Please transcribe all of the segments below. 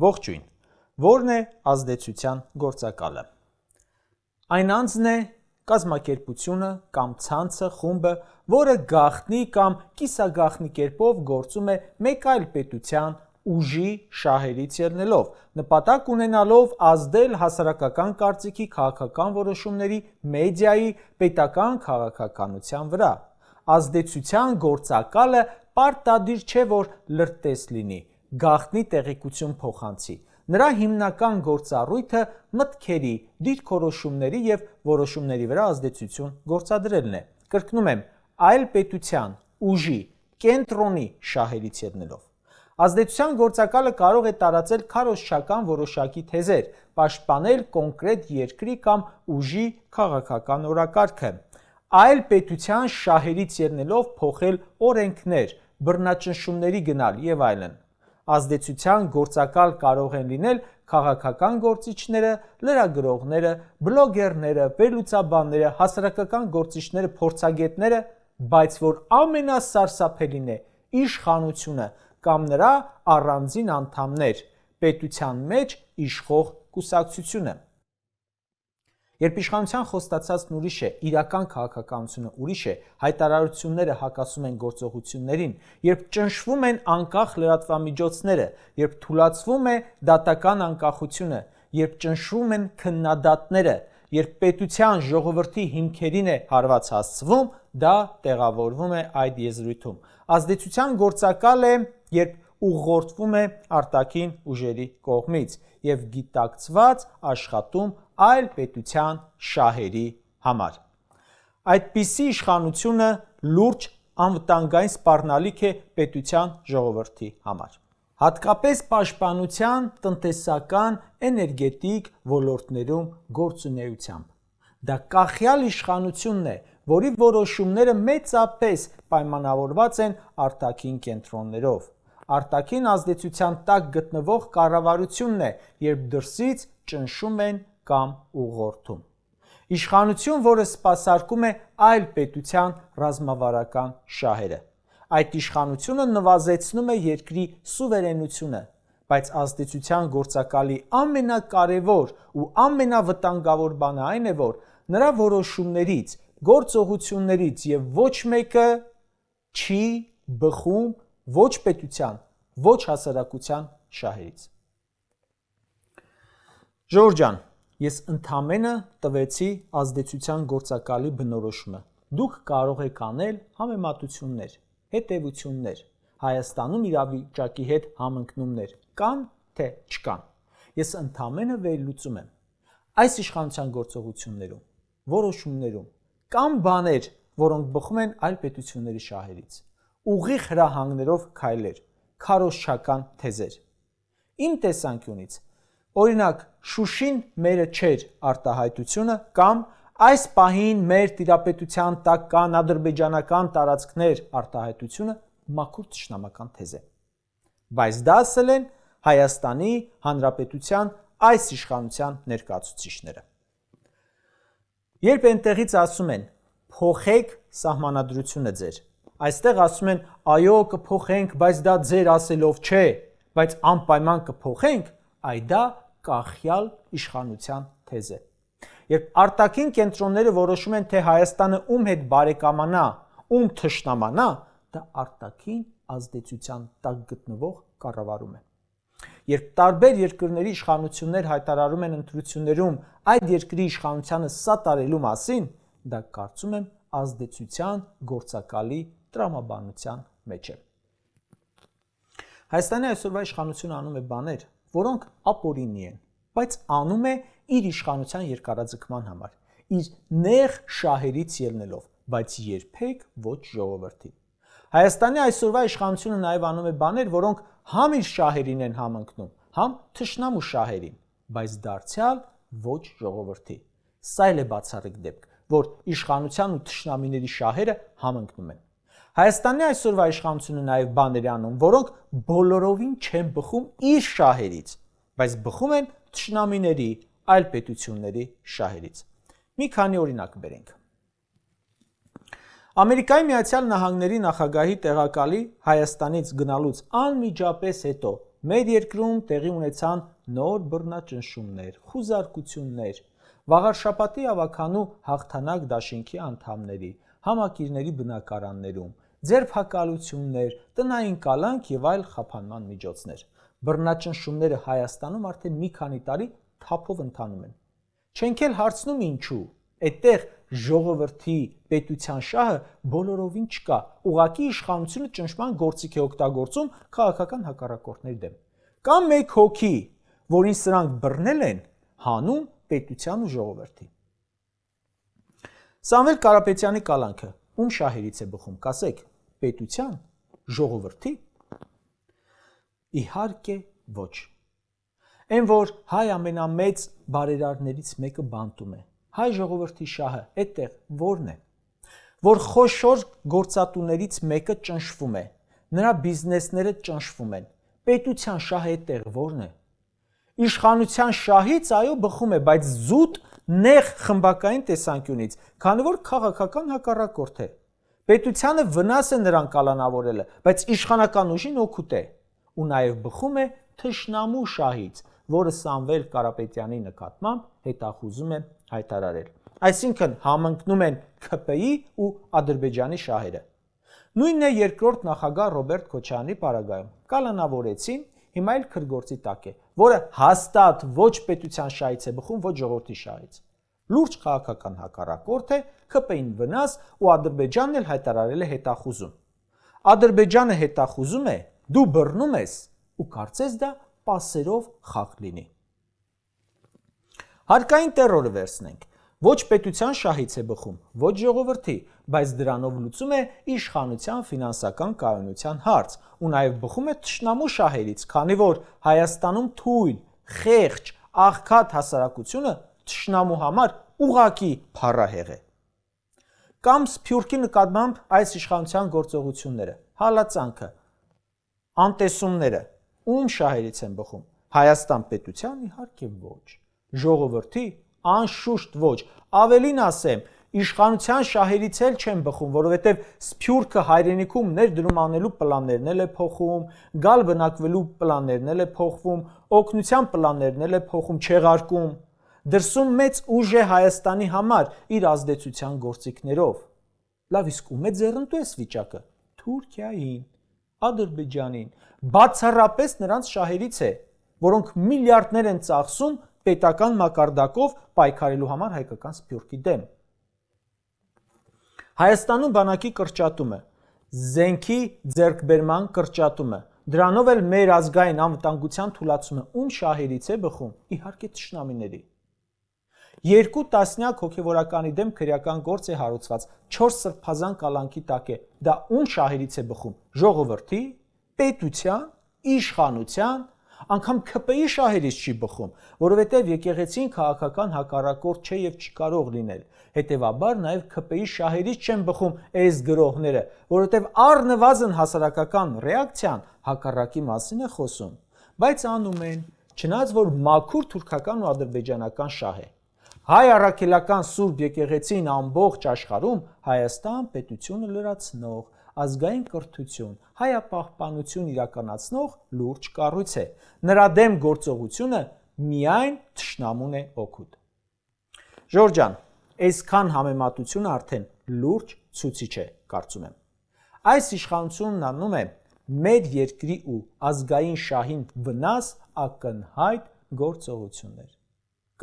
Ողջույն, որն է ազդեցության գործակալը։ Այն անձն է, կազմակերպությունը կամ ցանցը, խումբը, որը գաղտնի կամ կիսագաղտնի կերպով գործում է մեկ այլ պետության ուժի շահերից ելնելով, նպատակ ունենալով ազդել հասարակական կարծիքի քաղաքական որոշումների, մեդիայի, պետական քաղաքականության վրա։ Ազդեցության գործակալը պարտադիր չէ, որ լրտես լինի, գաղտնի տեղեկություն փոխանցի։ Նրա հիմնական գործառույթը մտքերի, դիրքորոշումների և որոշումների վրա ազդեցություն գործադրելն է։ Կրկնում եմ, այլ պետության, ուժի, կենտրոնի շահերից ելնելով։ Ազդեցության գործակալը կարող է տարածել քարոզչական որոշակի թեզեր, պաշտպանել կոնկրետ երկրի կամ ուժի քաղաքական օրակարգը, այլ պետության շահերից ելնելով փոխել օրենքներ, բռնաճնշումների գնալ և այլն։ Ազդեցության գործակալ կարող են լինել քաղաքական գործիչները, լրագրողները, բլոգերները, վերլուծաբանները, հասարակական գործիչները, փորձագետները, բայց որ ամենասարսափելին է իշխանությունը կամ նրա առանձին անդամներ, պետության մեջ իշխող կուսակցությունը։ Երբ իշխանության խոստացածն ուրիշ է, իրական քաղաքականությունը ուրիշ է, հայտարարությունները հակասում են գործողություններին, երբ ճնշվում են անկախ լրատվամիջոցները, երբ թուլացվում է դատական անկախությունը, երբ ճնշվում են քննադատները, երբ պետության ժողովրդի հիմքերին է հարված հասցվում, դա տեղավորվում է այդ եզրույթում։ Ազդեցության գործակալ է, երբ ուղղորդվում է արտաքին ուժերի կողմից և գիտակցված աշխատում այլ պետության շահերի համար։ Այդպիսի իշխանությունը լուրջ անվտանգային սպառնալիք է պետության ժողովրդի համար։ Հատկապես պաշտպանության, տնտեսական, էներգետիկ ոլորտներում գործունեությամբ։ Դա կախյալ իշխանությունն է, որի որոշումները մեծապես պայմանավորված են արտաքին կենտրոններով։ Արտաքին ազդեցության տակ գտնվող կառավարությունն է, երբ դրսից ճնշում են կամ ուղղորդում։ Իշխանություն, որը սպասարկում է այլ պետության ռազմավարական շահերը։ Այդ իշխանությունը նվազեցնում է երկրի սուվերենությունը, բայց ազդեցության գործակալի ամենակարևոր ու ամենավտանգավոր բանը այն է, որ նրա որոշումներից, գործողություններից և ոչ մեկը չի բխում ոչ պետության, ոչ հասարակության շահերից։ Ժողովուրդ ջան, ես ընդամենը տվեցի ազդեցության գործակալի բնորոշումը։ Դուք կարող եք անել համեմատություններ, հետևություններ, Հայաստանում իրավիճակի հետ համընկնումներ կան թե չկան։ Ես ընդամենը վերլուծում եմ այս իշխանության գործողություններում, որոշումներում կան բաներ, որոնք բխում են այլ պետությունների շահերից, ուղիղ հրահանգներով քայլեր, քարոզչական թեզեր։ Իմ տեսանկյունից, օրինակ, Շուշին մերը չէր արտահայտությունը կամ այս պահին մեր տիրապետության տակ կան ադրբեջանական տարածքներ արտահայտությունը մաքուր թշնամական թեզ է։ Բայց դա ասել են Հայաստանի Հանրապետության այս իշխանության ներկայացուցիչները։ Երբ այնտեղից ասում են փոխեք սահմանադրությունը ձեր, այստեղ ասում են այո կփոխենք, բայց դա ձեր ասելով չէ, բայց անպայման կփոխենք, այ դա կախյալ իշխանության թեզ է։ Երբ արտաքին կենտրոնները որոշում են, թե Հայաստանը ում հետ բարեկամանա, ում թշնամանա, դա արտաքին ազդեցության տակ գտնվող կառավարում է։ Երբ տարբեր երկրների իշխանություններ հայտարարում են ընտրություններում այդ երկրի իշխանությանը սատարելու մասին, դա կարծում եմ ազդեցության գործակալի տրամաբանության մեջ է։ Հայաստանի այսօրվա իշխանությունը անում է բաներ, որոնք ապօրինի են, բայց անում է իր իշխանության երկարաձգման համար, իր նեղ շահերից ելնելով, բայց երբեք ոչ ժողովրդի։ Հայաստանի այսօրվա իշխանությունը նաև անում է բաներ, որոնք համ իր շահերին են համընկնում, համ թշնամու շահերին, բայց դարձյալ ոչ ժողովրդի։ Սա էլ է բացառիկ դեպք, որ իշխանության ու թշնամիների շահերը համընկնում են։ Հայաստանի այսօրվա իշխանությունը նաև բաներ է անում, որոնք բոլորովին չեն բխում իր շահերից, բայց բխում են թշնամիների, այլ պետությունների շահերից։ Մի քանի օրինակ բերենք։ Ամերիկայի Միացյալ Նահանգների նախագահի տեղակալի Հայաստանից գնալուց անմիջապես հետո մեր երկրում տեղի ունեցան նոր բռնաճնշումներ, խուզարկություններ, վաղարշաբաթի ավագանու հաղթանակ դաշինքի անդամների, համակիրների բնակարաններում, ձերբակալություններ, տնային կալանք եւ այլ խափանման միջոցներ։ Բռնաճնշումները Հայաստանում արդեն մի քանի տարի թափով ընթանում են։ Չենք էլ հարցնում ինչու։ Այդտեղ ժողովրդի պետության շահը բոլորովին չկա, ուղղակի իշխանությունը ճնշման գործիք է օգտագործում քաղաքական հակառակորդների դեմ։ Կամ մեկ հոգի, որին սրանք բռնել են, հանուն պետության ու ժողովրդի։ Սամվել Կարապետյանի կալանքը ում շահերից է բխում, կասեք, պետության, ժողովրդի։ Իհարկե ոչ։ Այն որ հայ ամենամեծ բարերարներից մեկը բանտում է, հայ ժողովրդի շահը այդտեղ որն է, որ խոշոր գործատուներից մեկը ճնշվում է, նրա բիզնեսները ճնշվում են, պետության շահը այդտեղ որն է։ Իշխանության շահից այո բխում է, բայց զուտ նեղ խմբակային տեսանկյունից, քանի որ քաղաքական հակառակորդ է։ Պետությանը վնաս է նրան կալանավորելը, բայց իշխանական ուժին օգուտ է, ու նաև բխում է թշնամու շահից, որը Սամվել Կարապետյանի նկատմամբ հետախուզում է հայտարարել։ Այսինքն համընկնում են ՔՊԻ ու Ադրբեջանի շահերը։ Նույնն է երկրորդ նախագահ Ռոբերտ Քոչարյանի պարագայում։ Կալանավորեցին, հիմա էլ քրգործի տակ է, որը հաստատ ոչ պետության շահից է բխում, ոչ ժողովրդի շահից։ Լուրջ քաղաքական հակառակորդ է, ՔՊԻ-ն վնաս ու Ադրբեջանն էլ հայտարարել է հետախուզում։ Ադրբեջանը հետախուզում է, դու բռնում ես ու կարծես դա պասերով խաղ լինի։ Հարկային տերորը վերցնենք։ Ոչ պետության շահից է բխում, ոչ ժողովրդի, բայց դրանով լուծում է իշխանության ֆինանսական կայունության հարց ու նաև բխում է թշնամու շահերից, քանի որ Հայաստանում թույլ, խեղճ, աղքատ հասարակությունը թշնամու համար ուղղակի փառահեղ է։ Կամ Սփյուռքի նկատմամբ այս իշխանության գործողությունները, հալածանքը, անտեսումները ում շահերից են բխում։ Հայաստան պետության իհարկե ոչ, ժողովրդի անշուշտ ոչ, ավելին ասեմ, իշխանության շահերից էլ չեն բխում, որովհետև Սփյուռքը հայրենիքում ներդրում անելու պլաններն էլ է փոխում, գալ բնակվելու պլաններն էլ է փոխվում, օգնության պլաններն էլ է փոխում, չեղարկում, դրսում մեծ ուժ է Հայաստանի համար իր ազդեցության գործիքներով։ Լավ, իսկ ում է ձեռնտու այս վիճակը։ Թուրքիային, Ադրբեջանին, բացառապես նրանց շահերից է, որոնք միլիարդներ են ծախսում պետական մակարդակով պայքարելու համար հայկական Սփյուռքի դեմ։ Հայաստանում բանակի կրճատումը, զենքի ձեռքբերման կրճատումը, դրանով էլ մեր ազգային անվտանգության թուլացումը ում շահերից է բխում, իհարկե թշնամիների։ 2 տասնյակ հոգևորականի դեմ քրեական գործ է հարուցված, 4 սրբազան կալանքի տակ է, դա ում շահերից է բխում, ժողովրդի, պետության, իշխանության, անգամ ՔՊԻ շահերից չի բխում, որովհետև եկեղեցին քաղաքական հակառակորդ չէ եւ չի կարող լինել։ Հետևաբար նաև ՔՊԻ շահերից չեն բխում այս գրողները, որովհետև առնվազն հասարակական ռեակցիան հակառակի մասին է խոսում, բայց անում են, չնայած որ մաքուր թուրքական ու ադրբեջանական շահ է։ Հայ առաքելական Սուրբ եկեղեցին ամբողջ աշխարհում Հայաստան պետությունը լրացնող, ազգային կրթություն, հայապահպանություն իրականացնող լուրջ կառույց է։ Նրա դեմ գործողությունը միայն թշնամուն է օգուտ։ Ժորժ ջան, այսքան համեմատությունը արդեն լուրջ ցուցիչ է, կարծում եմ։ Այս իշխանությունն անում է մեր երկրի ու ազգային շահին վնաս ակնհայտ գործողություններ։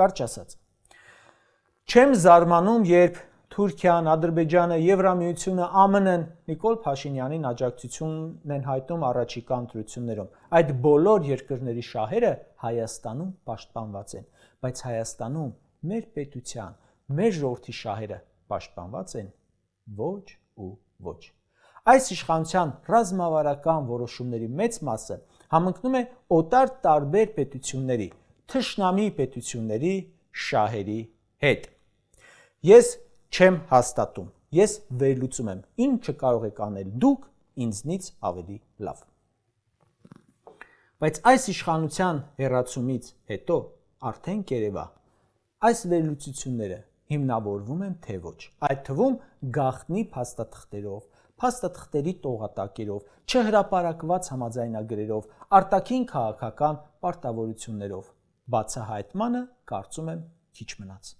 Կարճ ասած, չեմ զարմանում, երբ Թուրքիան, Ադրբեջանը, Եվրամիությունը, ԱՄՆ-ն Նիկոլ Փաշինյանին աջակցություն են հայտնում առաջիկա ընտրություններում։ Այդ բոլոր երկրների շահերը Հայաստանում պաշտպանված են, բայց Հայաստանում մեր պետության, մեր ժողովրդի շահերը պաշտպանված են ոչ ու ոչ։ Այս իշխանության ռազմավարական որոշումների մեծ մասը համընկնում է օտար տարբեր պետությունների, թշնամի պետությունների շահերի հետ։ Ես չեմ հաստատում, ես վերլուծում եմ, ինչը կարող եք անել դուք ինձնից ավելի լավ։ Բայց այս իշխանության հեռացումից հետո արդեն կերևա, այս վերլուծությունները հիմնավորվում են թե ոչ, այդ թվում գաղտնի փաստաթղթերով, փաստաթղթերի տողատակերով, չհրապարակված համաձայնագրերով, արտաքին քաղաքական պարտավորություններով։ Բացահայտմանը կարծում եմ քիչ մնաց։